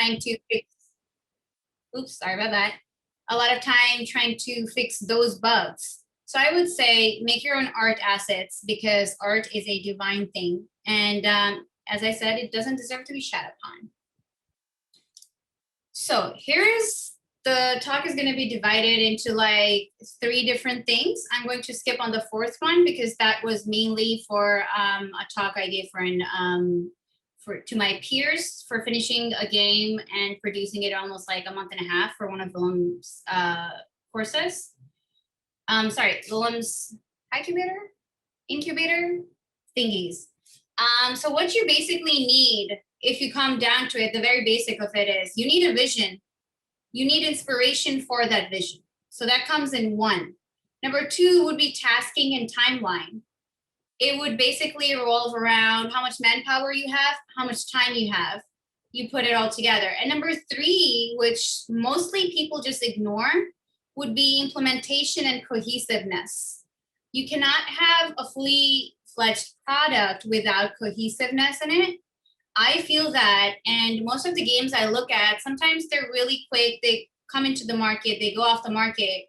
trying to fix, oops, sorry about that. A lot of time trying to fix those bugs. So I would say make your own art assets because art is a divine thing. And as I said, it doesn't deserve to be shat upon. So here's the talk is going to be divided into like 3 different things. I'm going to skip on the 4th one because that was mainly for a talk I gave to my peers for finishing a game and producing it almost like a month and a half for one of Willem's courses. Sorry, Willem's incubator thingies. So what you basically need, if you come down to it, the very basic of it is you need a vision. You need inspiration for that vision. So that comes in 1. Number 2 would be tasking and timeline. It would basically revolve around how much manpower you have, how much time you have. You put it all together. And number 3, which mostly people just ignore, would be implementation and cohesiveness. You cannot have a fully fledged product without cohesiveness in it. I feel that, and most of the games I look at, sometimes they're really quick. They come into the market, they go off the market.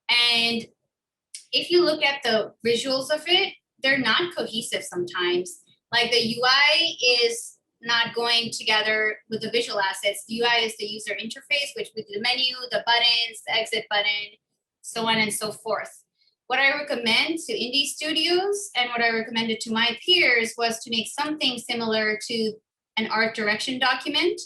And if you look at the visuals of it, they're not cohesive sometimes. Like the UI is not going together with the visual assets. The UI is the user interface, which with the menu, the buttons, the exit button, so on and so forth. What I recommend to indie studios and what I recommended to my peers was to make something similar to an art direction document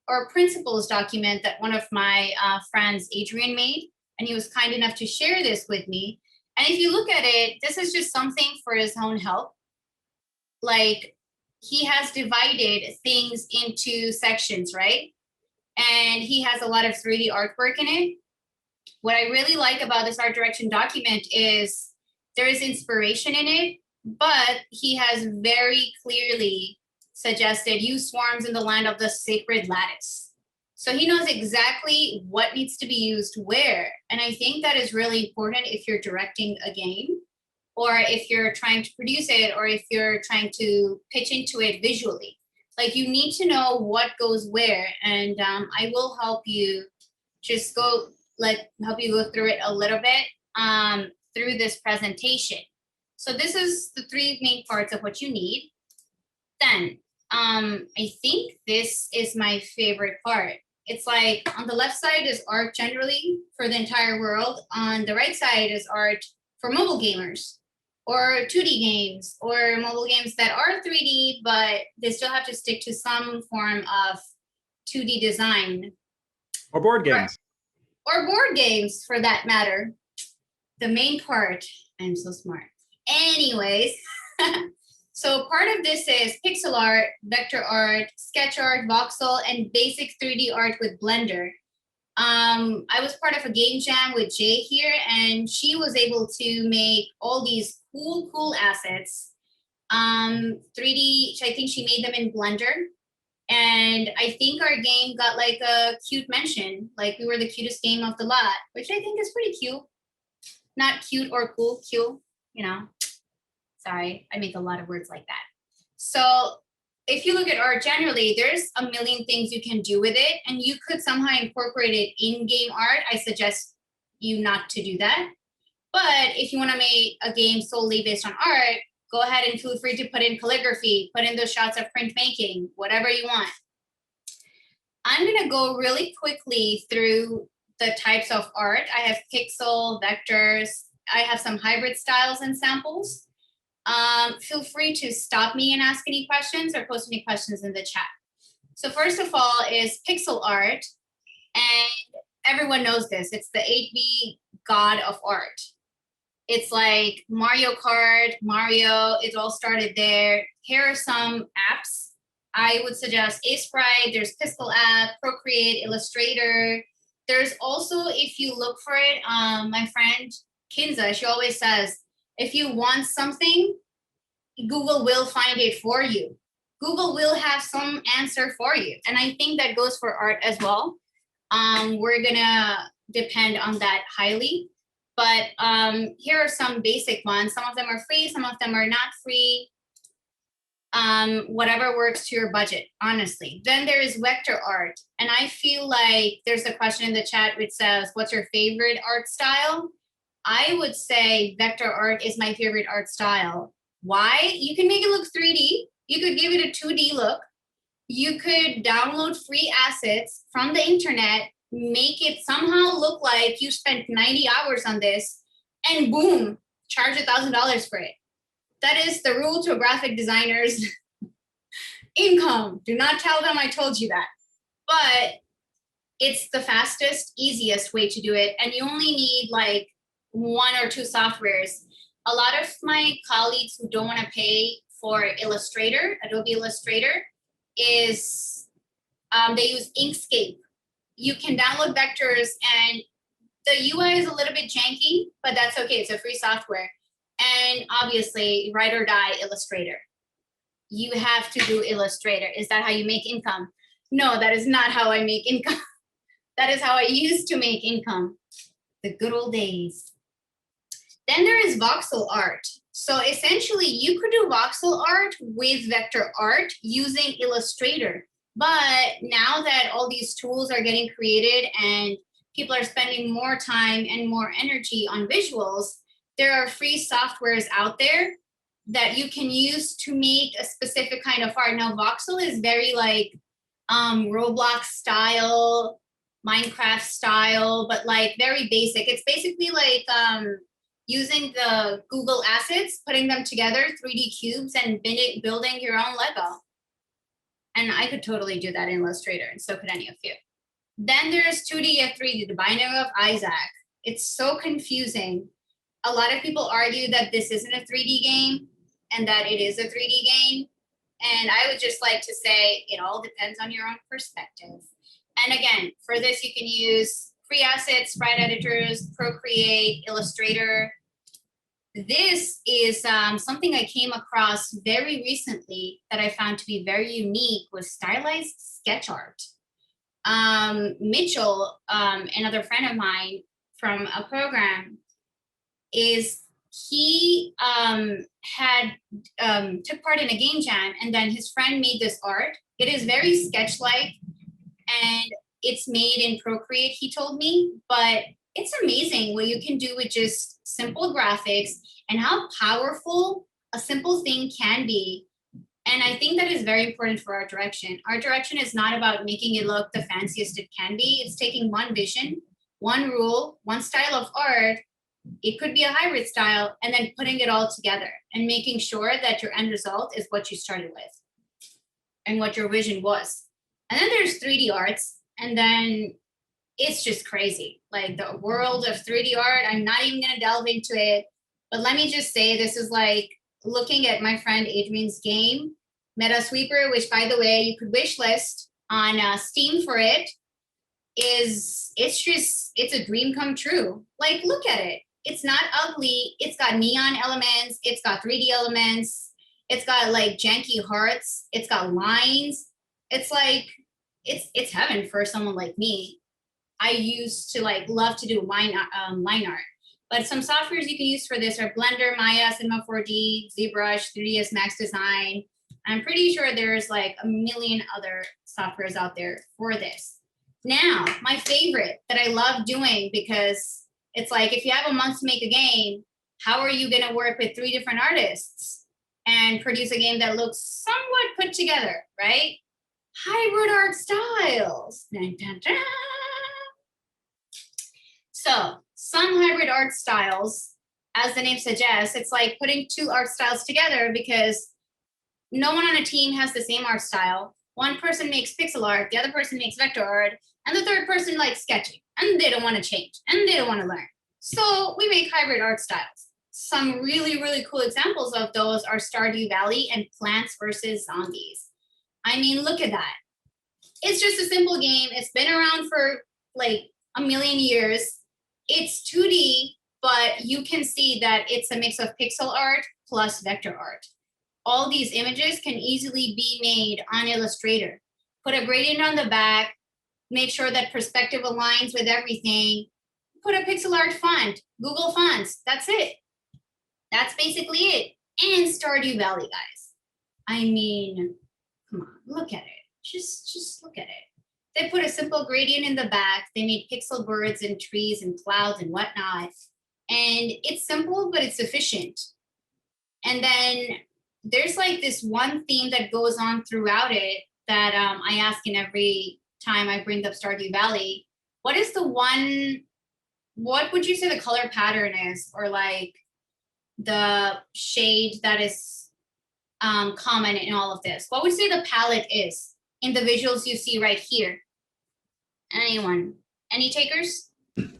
or a principles document that one of my friends, Adrian, made. And he was kind enough to share this with me. And if you look at it, this is just something for his own help. Like he has divided things into sections, right? And he has a lot of 3D artwork in it. What I really like about this art direction document is there is inspiration in it, but he has very clearly suggested use swarms in the land of the sacred lattice. So he knows exactly what needs to be used where. And I think that is really important if you're directing a game or if you're trying to produce it or if you're trying to pitch into it visually. Like you need to know what goes where. And I will help you just help you go through it a little bit through this presentation. So this is the 3 main parts of what you need. Then I think this is my favorite part. It's like on the left side is art generally for the entire world. On the right side is art for mobile gamers or 2D games or mobile games that are 3D, but they still have to stick to some form of 2D design. Or board games. Or board games for that matter. The main part, I'm so smart. Anyways, so part of this is pixel art, vector art, sketch art, voxel, and basic 3D art with Blender. I was part of a game jam with Jay here, and she was able to make all these cool assets. 3D, I think she made them in Blender. And I think our game got like a cute mention, like we were the cutest game of the lot, which I think is pretty cute. Not cute or cool, cute, you know. Sorry, I make a lot of words like that. So if you look at art generally, there's a million things you can do with it, and you could somehow incorporate it in game art. I suggest you not to do that. But if you want to make a game solely based on art, go ahead and feel free to put in calligraphy, put in those shots of printmaking, whatever you want. I'm going to go really quickly through the types of art. I have pixel, vectors. I have some hybrid styles and samples. Feel free to stop me and ask any questions or post any questions in the chat. So first of all is pixel art. And everyone knows this. It's the 8B god of art. It's like Mario Kart, Mario, it all started there. Here are some apps. I would suggest Sprite, there's Pixel app, Procreate, Illustrator. There's also, if you look for it, my friend Kinza, she always says, if you want something, Google will find it for you. Google will have some answer for you. And I think that goes for art as well. We're gonna depend on that highly. But here are some basic ones. Some of them are free, some of them are not free. whatever works to your budget, honestly. Then there is vector art. And I feel like there's a question in the chat which says, what's your favorite art style? I would say vector art is my favorite art style. Why? You can make it look 3D. You could give it a 2D look. You could download free assets from the internet, make it somehow look like you spent 90 hours on this, and boom, charge $1,000 for it. That is the rule to a graphic designer's income. Do not tell them I told you that. But it's the fastest, easiest way to do it. And you only need like 1 or 2 softwares. A lot of my colleagues who don't want to pay for Illustrator, Adobe Illustrator, is they use Inkscape. You can download vectors and the UI is a little bit janky, but that's okay. It's a free software. And obviously, ride or die Illustrator. You have to do Illustrator. Is that how you make income? No, that is not how I make income. That is how I used to make income. The good old days. Then there is voxel art. So essentially, you could do voxel art with vector art using Illustrator. But now that all these tools are getting created and people are spending more time and more energy on visuals, there are free softwares out there that you can use to make a specific kind of art. Now, voxel is very like Roblox style, Minecraft style, but like very basic. It's basically like using the Google assets, putting them together, 3D cubes, and building your own Lego. And I could totally do that in Illustrator, and so could any of you. Then there's 2D and 3D, the binary of ISAC. It's so confusing. A lot of people argue that this isn't a 3D game and that it is a 3D game. And I would just like to say it all depends on your own perspective. And again, for this, you can use free assets, sprite editors, Procreate, Illustrator. This is something I came across very recently that I found to be very unique with stylized sketch art. Mitchell, another friend of mine from a program, he had took part in a game jam, and then his friend made this art. It is very sketch-like, and it's made in Procreate, he told me, but it's amazing what you can do with just simple graphics and how powerful a simple thing can be. And I think that is very important for art direction. Art direction is not about making it look the fanciest it can be. It's taking one vision, one rule, one style of art. It could be a hybrid style, and then putting it all together and making sure that your end result is what you started with and what your vision was. And then there's 3D arts, and then it's just crazy. Like the world of 3D art, I'm not even gonna delve into it, but let me just say this is like looking at my friend Adrian's game, Meta Sweeper, which by the way, you could wish list on Steam for it. It's a dream come true. Like, look at it. It's not ugly. It's got neon elements. It's got 3D elements. It's got like janky hearts. It's got lines. It's like, it's heaven for someone like me. I used to like love to do line art. But some softwares you can use for this are Blender, Maya, Cinema 4D, ZBrush, 3ds Max Design. I'm pretty sure there's like a million other softwares out there for this. Now, my favorite that I love doing, because it's like if you have a month to make a game, how are you going to work with 3 different artists and produce a game that looks somewhat put together, right? Hybrid art styles. Dun, dun, dun. So some hybrid art styles, as the name suggests, it's like putting 2 art styles together because no one on a team has the same art style. One person makes pixel art, the other person makes vector art, and the third person likes sketching, and they don't want to change, and they don't want to learn. So we make hybrid art styles. Some really, really cool examples of those are Stardew Valley and Plants vs. Zombies. I mean, look at that. It's just a simple game. It's been around for like a million years. It's 2D, but you can see that it's a mix of pixel art plus vector art. All these images can easily be made on Illustrator. Put a gradient on the back, make sure that perspective aligns with everything, put a pixel art font, Google Fonts, that's it. That's basically it. And Stardew Valley, guys. I mean, come on, look at it. Just look at it. They put a simple gradient in the back. They made pixel birds and trees and clouds and whatnot. And it's simple, but it's efficient. And then there's like this one theme that goes on throughout it that I ask in every time I bring up Stardew Valley. What is the one, what would you say the color pattern is, or like the shade that is common in all of this? What would you say the palette is in the visuals you see right here? Anyone? Any takers?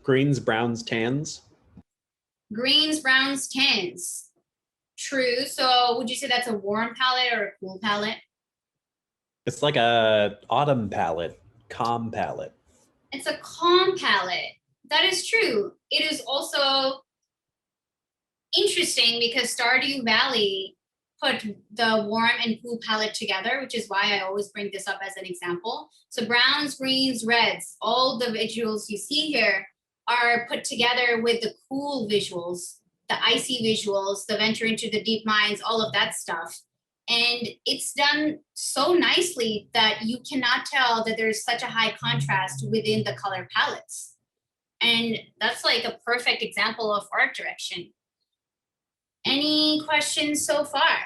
Greens, browns, tans. Greens, browns, tans. True. So would you say that's a warm palette or a cool palette? It's like a autumn palette, calm palette. It's a calm palette. That is true. It is also interesting because Stardew Valley put the warm and cool palette together, which is why I always bring this up as an example. So browns, greens, reds, all the visuals you see here are put together with the cool visuals, the icy visuals, the venture into the deep mines, all of that stuff. And it's done so nicely that you cannot tell that there's such a high contrast within the color palettes. And that's like a perfect example of art direction. Any questions so far?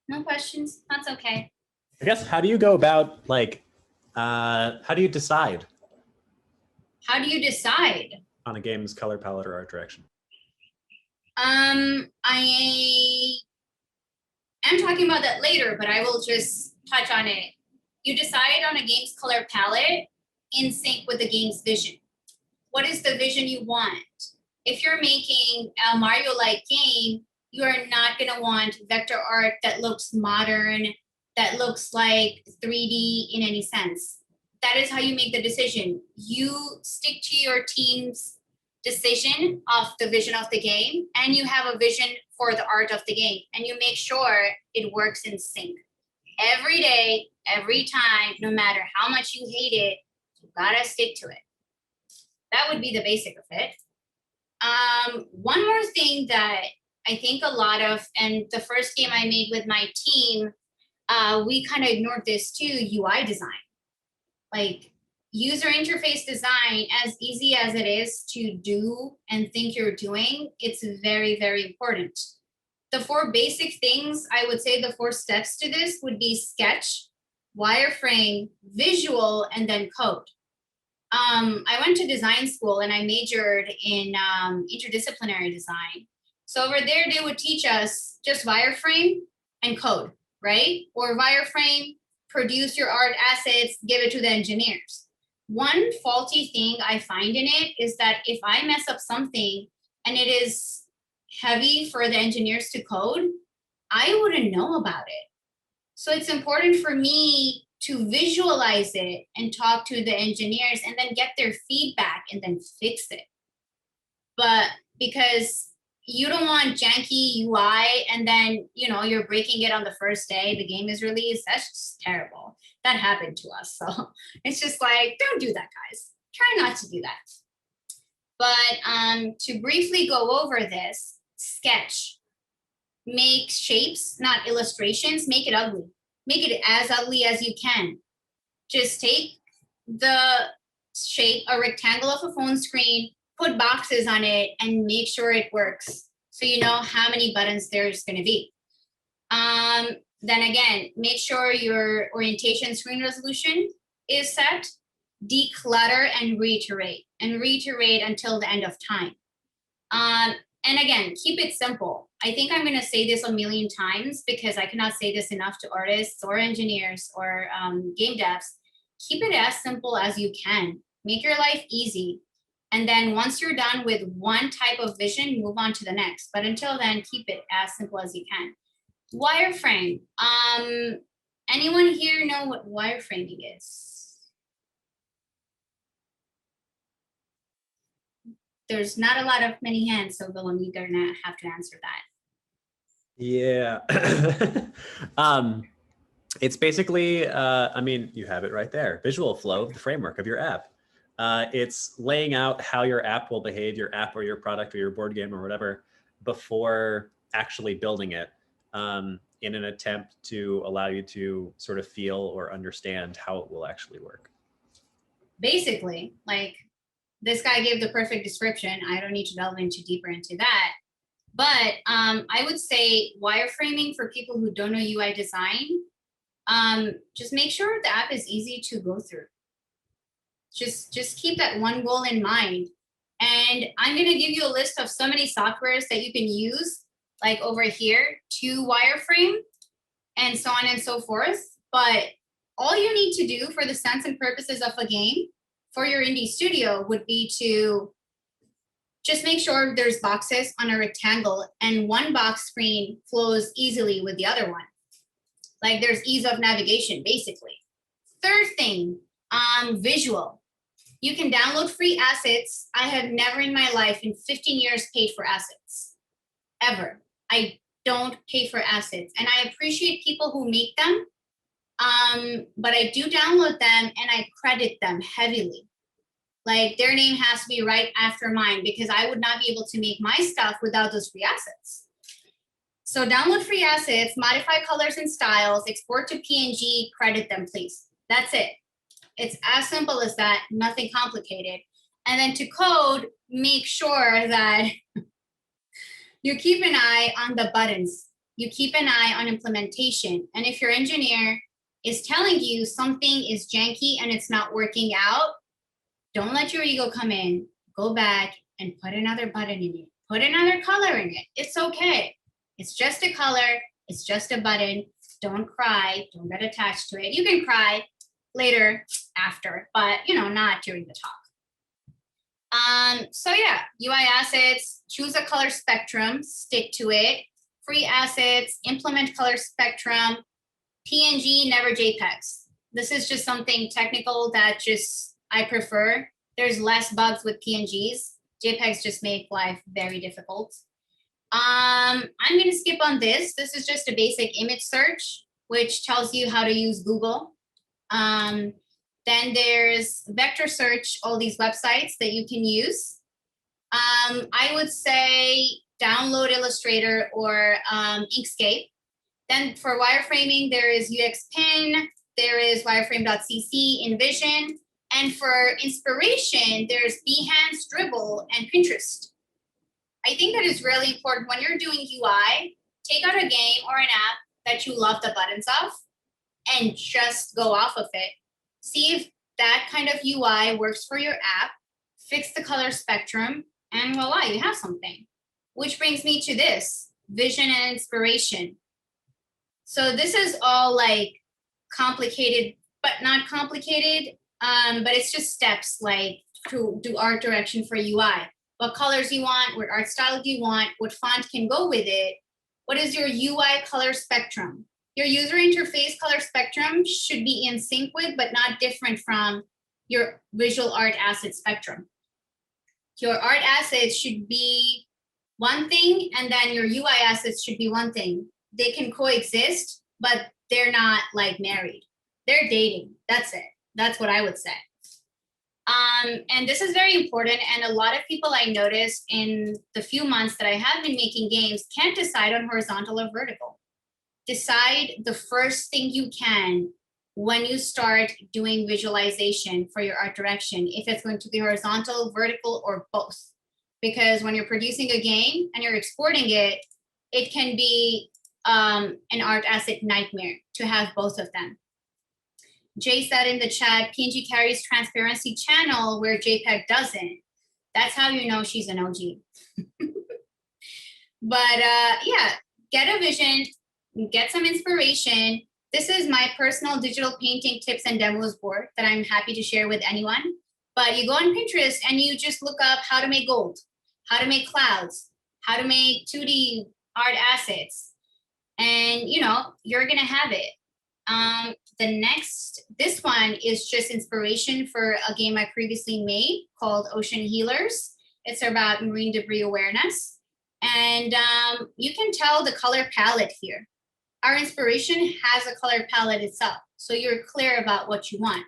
No questions? That's okay. I guess, how do you go about, like, how do you decide? How do you decide? On a game's color palette or art direction? I am talking about that later, but I will just touch on it. You decide on a game's color palette in sync with the game's vision. What is the vision you want? If you're making a Mario-like game, you are not going to want vector art that looks modern, that looks like 3D in any sense. That is how you make the decision. You stick to your team's decision of the vision of the game, and you have a vision for the art of the game, and you make sure it works in sync. Every day, every time, no matter how much you hate it, you gotta stick to it. That would be the basic of it. One more thing that I think a lot of, and the first game I made with my team, we kind of ignored this too, UI design. Like user interface design, as easy as it is to do and think you're doing, it's very, very important. The 4 basic things, I would say the 4 steps to this would be sketch, wireframe, visual, and then code. I went to design school and I majored in interdisciplinary design. So over there, they would teach us just wireframe and code, right? Or wireframe, produce your art assets, give it to the engineers. One faulty thing I find in it is that if I mess up something and it is heavy for the engineers to code, I wouldn't know about it. So it's important for me to visualize it and talk to the engineers and then get their feedback and then fix it. But because you don't want janky UI and then, you know, you're breaking it on the first day the game is released, that's just terrible. That happened to us. So it's just like, don't do that, guys. Try not to do that. But to briefly go over this, sketch. Make shapes, not illustrations. Make it ugly. Make it as ugly as you can. Just take the shape, a rectangle of a phone screen, put boxes on it, and make sure it works. So you know how many buttons there's going to be. Then again, make sure your orientation screen resolution is set. Declutter and reiterate until the end of time. And again, keep it simple. I think I'm going to say this a million times because I cannot say this enough to artists or engineers or game devs. Keep it as simple as you can. Make your life easy. And then once you're done with one type of vision, move on to the next. But until then, keep it as simple as you can. Wireframe. Anyone here know what wireframing is? There's not a lot of many hands, so Willem, you're gonna have to answer that. Yeah. It's basically, I mean, you have it right there. Visual flow, the framework of your app. It's laying out how your app will behave, your app or your product or your board game or whatever, before actually building it, in an attempt to allow you to sort of feel or understand how it will actually work? Basically, like this guy gave the perfect description. I don't need to delve into deeper into that. But I would say wireframing for people who don't know UI design, just make sure the app is easy to go through. Just keep that one goal in mind. And I'm going to give you a list of so many softwares that you can use, like over here, to wireframe and so on and so forth. But all you need to do for the sense and purposes of a game for your indie studio would be to just make sure there's boxes on a rectangle and one box screen flows easily with the other one. Like there's ease of navigation, basically. Third thing, visual. You can download free assets. I have never in my life in 15 years paid for assets, ever. I don't pay for assets. And I appreciate people who make them, but I do download them and I credit them heavily. Like their name has to be right after mine because I would not be able to make my stuff without those free assets. So download free assets, modify colors and styles, export to PNG, credit them, please. That's it. It's as simple as that, nothing complicated. And then to code, make sure that you keep an eye on the buttons. You keep an eye on implementation. And if your engineer is telling you something is janky and it's not working out, don't let your ego come in. Go back and put another button in it. Put another color in it. It's okay. It's just a color. It's just a button. Don't cry. Don't get attached to it. You can cry later, after, but not during the talk. So yeah, UI assets, choose a color spectrum, stick to it. Free assets, implement color spectrum. PNG, never JPEGs. This is just something technical that just I prefer. There's less bugs with PNGs. JPEGs just make life very difficult. I'm going to skip on this. This is just a basic image search, which tells you how to use Google. Then there's vector search, all these websites that you can use. I would say download Illustrator or Inkscape. Then for wireframing, there is UXPin, there is wireframe.cc, InVision. And for inspiration, there's Behance, Dribble, and Pinterest. I think that is really important when you're doing UI, take out a game or an app that you love the buttons of and just go off of it. See if that kind of UI works for your app, fix the color spectrum, and voila, you have something. Which brings me to this, vision and inspiration. So this is all like complicated, but not complicated, but it's just steps like to do art direction for UI. What colors you want, what art style do you want, what font can go with it, what is your UI color spectrum? Your user interface color spectrum should be in sync with, but not different from your visual art asset spectrum. Your art assets should be one thing, and then your UI assets should be one thing. They can coexist, but they're not like married. They're dating. That's it. That's what I would say. And this is very important. And a lot of people I noticed in the few months that I have been making games can't decide on horizontal or vertical. Decide the first thing you can when you start doing visualization for your art direction, if it's going to be horizontal, vertical, or both. Because when you're producing a game and you're exporting it, it can be an art asset nightmare to have both of them. Jay said in the chat, PNG carries transparency channel where JPEG doesn't. That's how you know she's an OG. But yeah, get a vision, get some inspiration. This is my personal digital painting tips and demos board that I'm happy to share with anyone. But you go on Pinterest and you just look up how to make gold, how to make clouds, how to make 2D art assets. And you're gonna have it. This one is just inspiration for a game I previously made called Ocean Healers. It's about marine debris awareness. And you can tell the color palette here. Our inspiration has a color palette itself, so you're clear about what you want.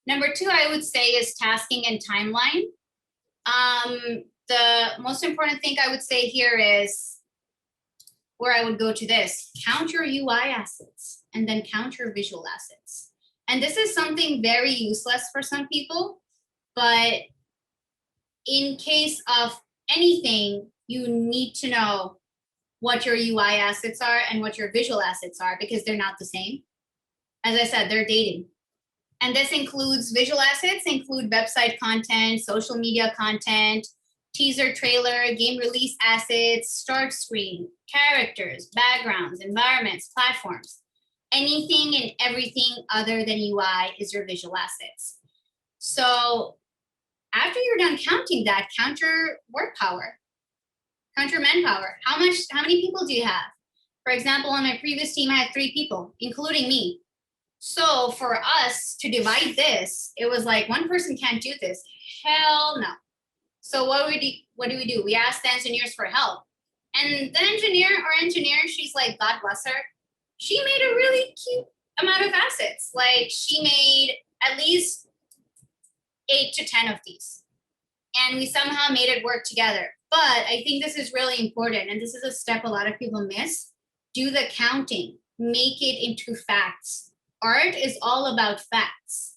Number 2, I would say, is tasking and timeline. the most important thing I would say here is where I would go to this, count your UI assets and then count your visual assets. And this is something very useless for some people, but in case of anything, you need to know what your UI assets are and what your visual assets are, because they're not the same. As I said, they're dating. And this includes visual assets, include website content, social media content, teaser trailer, game release assets, start screen, characters, backgrounds, environments, platforms. Anything and everything other than UI is your visual assets. So after you're done counting that, count your work power, count your manpower. How many people do you have? For example, on my previous team, I had 3 people, including me. So for us to divide this, it was like, one person can't do this. Hell no. So what do we do? We asked the engineers for help. And the engineer, she's like, God bless her. She made a really cute amount of assets. Like, she made at least 8 to 10 of these. And we somehow made it work together. But I think this is really important. And this is a step a lot of people miss. Do the counting, make it into facts. Art is all about facts.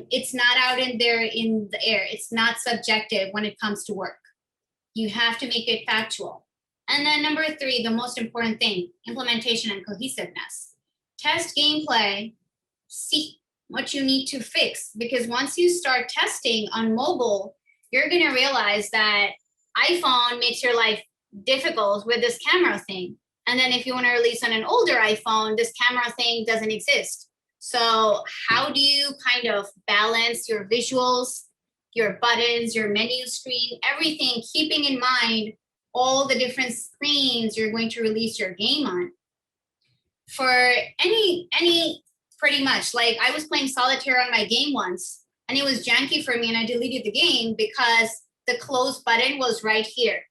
It's not out in there in the air. It's not subjective when it comes to work. You have to make it factual. And then number 3, the most important thing, implementation and cohesiveness. Test gameplay, see what you need to fix, because once you start testing on mobile, you're gonna realize that iPhone makes your life difficult with this camera thing. And then if you want to release on an older iPhone, this camera thing doesn't exist. So how do you kind of balance your visuals, your buttons, your menu screen, everything, keeping in mind all the different screens you're going to release your game on? For any pretty much, like I was playing solitaire on my game once and it was janky for me and I deleted the game because the close button was right here.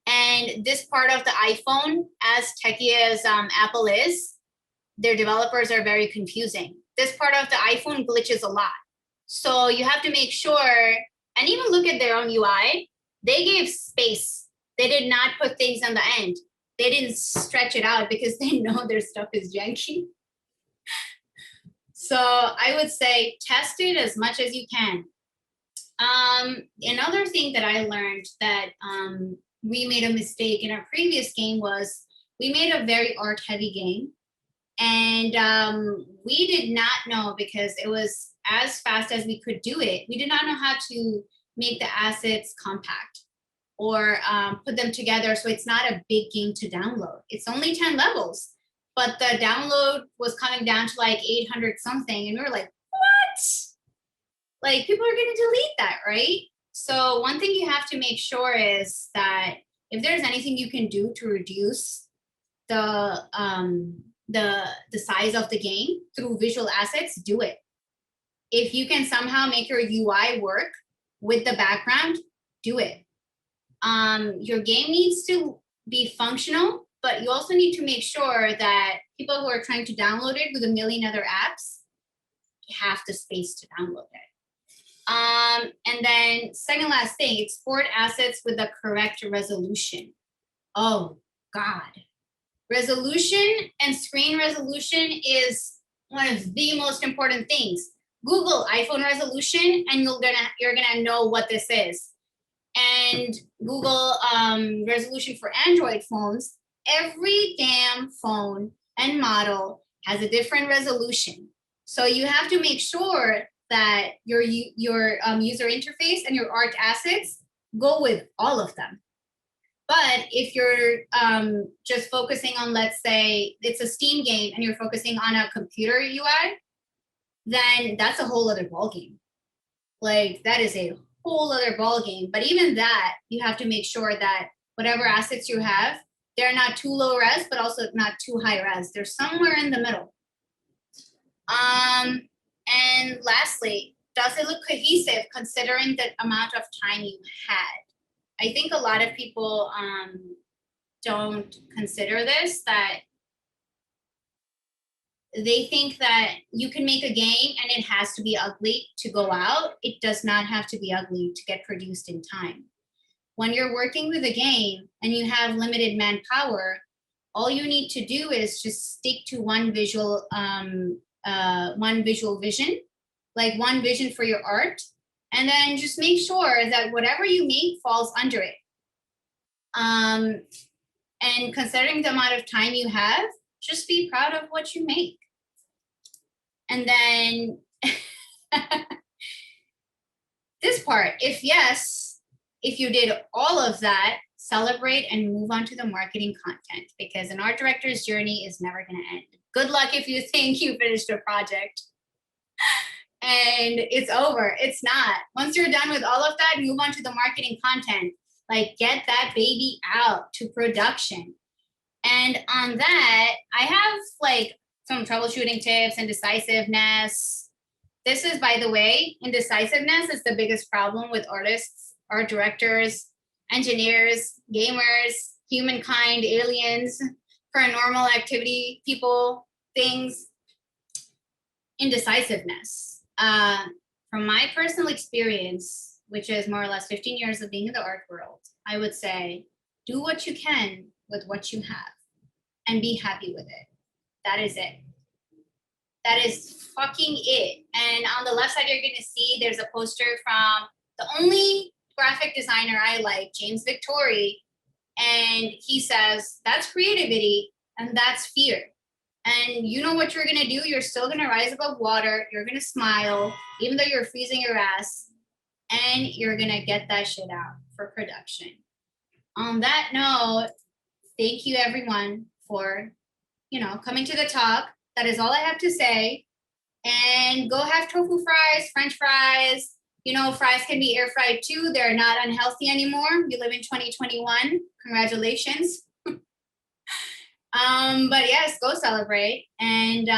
And this part of the iPhone, as techy as Apple is, their developers are very confusing. This part of the iPhone glitches a lot. So you have to make sure, and even look at their own UI, they gave space. They did not put things on the end. They didn't stretch it out because they know their stuff is janky. So I would say test it as much as you can. Another thing that I learned that we made a mistake in our previous game was we made a very art heavy game. And we did not know, because it was as fast as we could do it, we did not know how to make the assets compact or put them together so it's not a big game to download. It's only 10 levels, but the download was coming down to like 800 something. And we were like, what? Like, people are going to delete that, right? So one thing you have to make sure is that if there's anything you can do to reduce the size of the game through visual assets, do it. If you can somehow make your UI work with the background, do it. Your game needs to be functional, but you also need to make sure that people who are trying to download it with a million other apps have the space to download it. And then second last thing, export assets with the correct resolution. Oh God. Resolution and screen resolution is one of the most important things. Google iPhone resolution and you're gonna know what this is. And Google resolution for Android phones. Every damn phone and model has a different resolution. So you have to make sure that your user interface and your art assets go with all of them. But if you're just focusing on, let's say it's a Steam game and you're focusing on a computer UI, then that's a whole other ballgame. Like, that is a whole other ballgame. But even that, you have to make sure that whatever assets you have, they're not too low res, but also not too high res. They're somewhere in the middle. And lastly, does it look cohesive considering the amount of time you had? I think a lot of people don't consider this, that they think that you can make a game and it has to be ugly to go out. It does not have to be ugly to get produced in time. when you're working with a game and you have limited manpower, all you need to do is just stick to one visual vision, like one vision for your art, and then just make sure that whatever you make falls under it. And considering the amount of time you have, just be proud of what you make. And then this part, if you did all of that, celebrate and move on to the marketing content, because an art director's journey is never going to end. Good luck if you think you finished a project and it's over. It's not. Once you're done with all of that, move on to the marketing content. Like, get that baby out to production. And on that, I have like some troubleshooting tips and decisiveness. This is, by the way, indecisiveness is the biggest problem with artists, art directors, engineers, gamers, humankind, aliens, paranormal activity, people, things. Indecisiveness. From my personal experience, which is more or less 15 years of being in the art world, I would say, do what you can with what you have and be happy with it. That is it. That is fucking it. And on the left side, you're going to see there's a poster from the only graphic designer I like, James Victori. And he says, that's creativity and that's fear. And you know what you're going to do? You're still going to rise above water. You're going to smile, even though you're freezing your ass. And you're going to get that shit out for production. On that note, thank you everyone for, coming to the talk. That is all I have to say. And go have tofu fries, French fries. Fries can be air fried too. They're not unhealthy anymore. We live in 2021. Congratulations. But yes, go celebrate. And